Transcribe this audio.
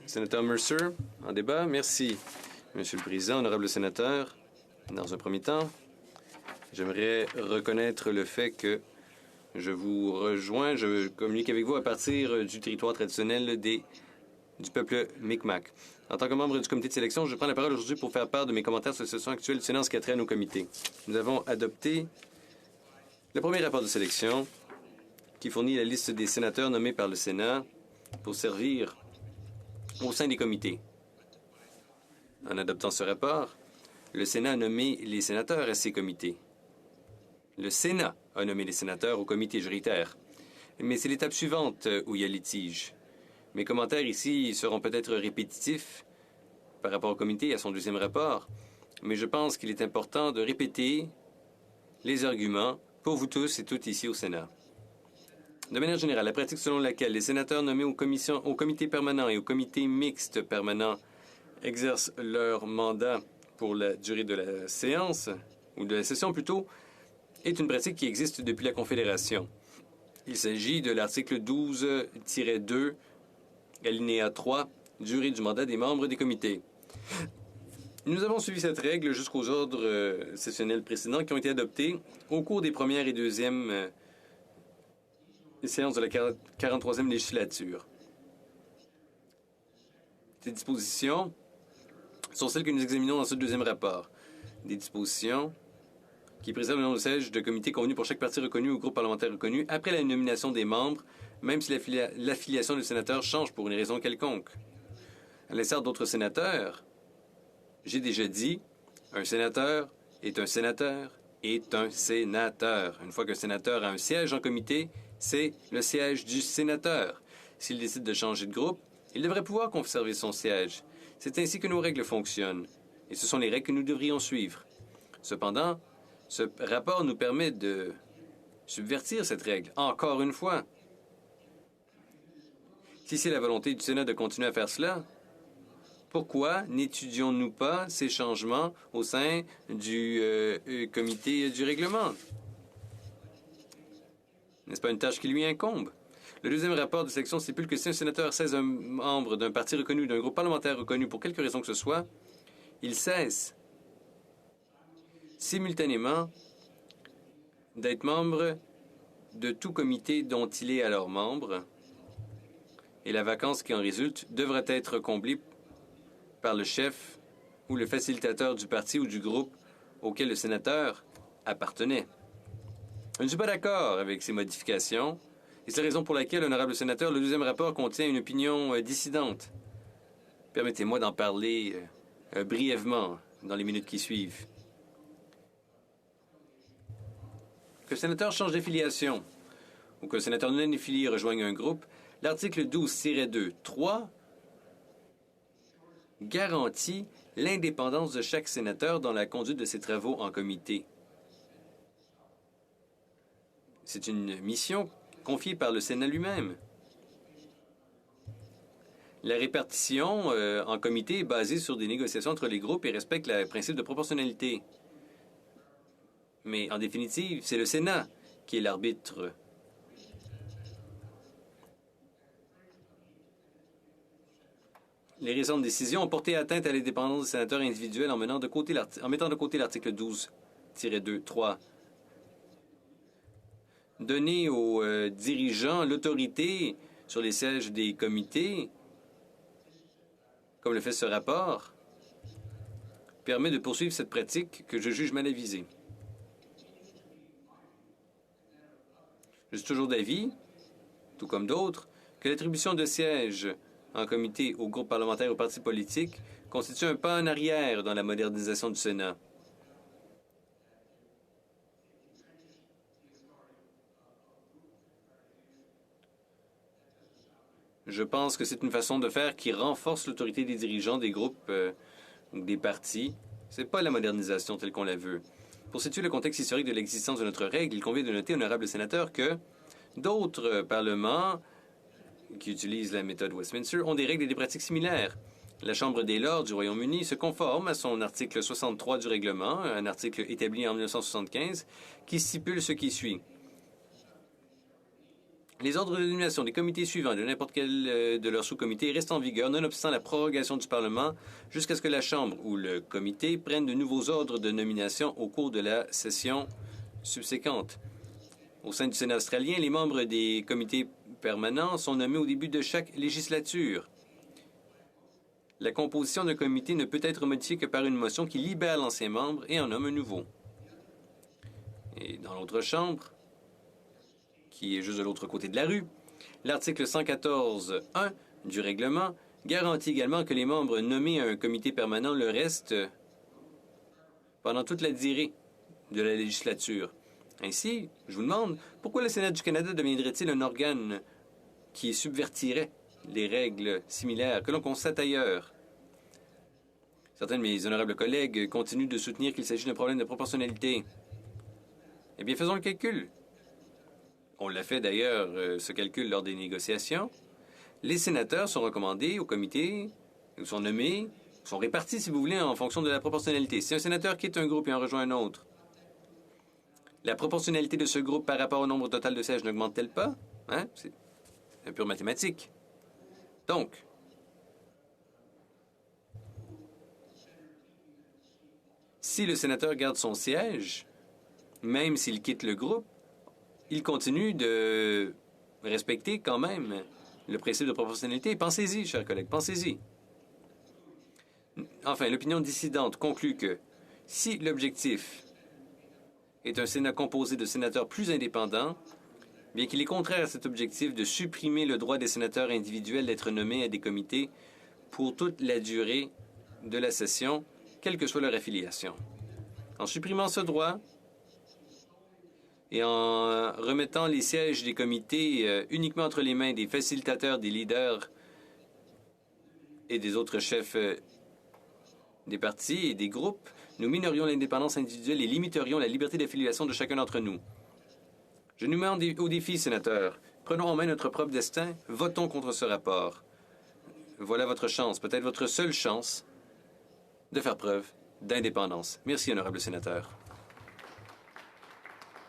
Sénateur Mercer, en débat. Merci, Monsieur le Président, honorable sénateur. Dans un premier temps, j'aimerais reconnaître le fait que je vous rejoins, je communique avec vous à partir du territoire traditionnel du peuple Mi'kmaq. En tant que membre du comité de sélection, je prends la parole aujourd'hui pour faire part de mes commentaires sur la situation actuelle du Sénat en ce qui a trait à nos comités. Nous avons adopté le premier rapport de sélection qui fournit la liste des sénateurs nommés par le Sénat pour servir au sein des comités. En adoptant ce rapport, le Sénat a nommé les sénateurs à ces comités. Le Sénat a nommé les sénateurs au comité juritaire. Mais c'est l'étape suivante où il y a litige. Mes commentaires ici seront peut-être répétitifs par rapport au comité et à son deuxième rapport, mais je pense qu'il est important de répéter les arguments pour vous tous et toutes ici au Sénat. De manière générale, la pratique selon laquelle les sénateurs nommés au comité permanent et au comité mixte permanent exercent leur mandat pour la durée de la séance, ou de la session plutôt, est une pratique qui existe depuis la Confédération. Il s'agit de l'article 12-2, alinéa 3, durée du mandat des membres des comités. Nous avons suivi cette règle jusqu'aux ordres sessionnels précédents qui ont été adoptés au cours des premières et deuxièmes séances de la 43e législature. Ces dispositions sont celles que nous examinons dans ce deuxième rapport. Des dispositions qui préservent le nombre de sièges de comités convenus pour chaque parti reconnu ou groupe parlementaire reconnu après la nomination des membres, même si l'affiliation du sénateur change pour une raison quelconque. À l'instar d'autres sénateurs, j'ai déjà dit, un sénateur est un sénateur est un sénateur. Une fois qu'un sénateur a un siège en comité, c'est le siège du sénateur. S'il décide de changer de groupe, il devrait pouvoir conserver son siège. C'est ainsi que nos règles fonctionnent, et ce sont les règles que nous devrions suivre. Cependant, ce rapport nous permet de subvertir cette règle, encore une fois. Si c'est la volonté du Sénat de continuer à faire cela, pourquoi n'étudions-nous pas ces changements au sein du comité du règlement? N'est-ce pas une tâche qui lui incombe? Le deuxième rapport de sélection stipule que si un sénateur cesse un membre d'un parti reconnu ou d'un groupe parlementaire reconnu pour quelque raison que ce soit, il cesse simultanément d'être membre de tout comité dont il est alors membre, et la vacance qui en résulte devra être comblée par le chef ou le facilitateur du parti ou du groupe auquel le sénateur appartenait. Je ne suis pas d'accord avec ces modifications, et c'est la raison pour laquelle, honorable sénateur, le deuxième rapport contient une opinion dissidente. Permettez-moi d'en parler brièvement dans les minutes qui suivent. Que le sénateur change d'affiliation ou qu'un sénateur non affilié rejoigne un groupe, l'article 12-2.3 garantit l'indépendance de chaque sénateur dans la conduite de ses travaux en comité. C'est une mission confiée par le Sénat lui-même. La répartition en comité est basée sur des négociations entre les groupes et respecte le principe de proportionnalité. Mais en définitive, c'est le Sénat qui est l'arbitre. Les récentes décisions ont porté atteinte à l'indépendance des sénateurs individuels en mettant de côté l'article 12-2.3. Donner aux dirigeants l'autorité sur les sièges des comités, comme le fait ce rapport, permet de poursuivre cette pratique que je juge mal avisée. Je suis toujours d'avis, tout comme d'autres, que l'attribution de sièges en comité aux groupes parlementaires et aux partis politiques constitue un pas en arrière dans la modernisation du Sénat. Je pense que c'est une façon de faire qui renforce l'autorité des dirigeants des groupes ou des partis. Ce n'est pas la modernisation telle qu'on la veut. Pour situer le contexte historique de l'existence de notre règle, il convient de noter, honorable sénateur, que d'autres parlements qui utilisent la méthode Westminster ont des règles et des pratiques similaires. La Chambre des Lords du Royaume-Uni se conforme à son article 63 du règlement, un article établi en 1975, qui stipule ce qui suit. Les ordres de nomination des comités suivants et de n'importe quel de leurs sous-comités restent en vigueur, nonobstant la prorogation du Parlement, jusqu'à ce que la Chambre ou le comité prenne de nouveaux ordres de nomination au cours de la session subséquente. Au sein du Sénat australien, les membres des comités permanents sont nommés au début de chaque législature. La composition d'un comité ne peut être modifiée que par une motion qui libère l'ancien membre et en nomme un nouveau. Et dans l'autre chambre, qui est juste de l'autre côté de la rue, l'article 114.1 du règlement garantit également que les membres nommés à un comité permanent le restent pendant toute la durée de la législature. Ainsi, je vous demande, pourquoi le Sénat du Canada deviendrait-il un organe qui subvertirait les règles similaires que l'on constate ailleurs? Certains de mes honorables collègues continuent de soutenir qu'il s'agit d'un problème de proportionnalité. Eh bien, faisons le calcul. On l'a fait d'ailleurs, ce calcul, lors des négociations. Les sénateurs sont recommandés au comité, ou sont nommés, sont répartis, si vous voulez, en fonction de la proportionnalité. Si un sénateur quitte un groupe et en rejoint un autre, la proportionnalité de ce groupe par rapport au nombre total de sièges n'augmente-t-elle pas? Hein? C'est un pure mathématique. Donc, si le sénateur garde son siège, même s'il quitte le groupe, il continue de respecter quand même le principe de proportionnalité. Pensez-y, chers collègues, pensez-y. Enfin, l'opinion dissidente conclut que si l'objectif est un Sénat composé de sénateurs plus indépendants, bien qu'il est contraire à cet objectif de supprimer le droit des sénateurs individuels d'être nommés à des comités pour toute la durée de la session, quelle que soit leur affiliation. En supprimant ce droit et en remettant les sièges des comités uniquement entre les mains des facilitateurs, des leaders et des autres chefs des partis et des groupes, nous minerions l'indépendance individuelle et limiterions la liberté d'affiliation de chacun d'entre nous. Je nous mets au défi, sénateurs. Prenons en main notre propre destin. Votons contre ce rapport. Voilà votre chance, peut-être votre seule chance, de faire preuve d'indépendance. Merci, honorable sénateur.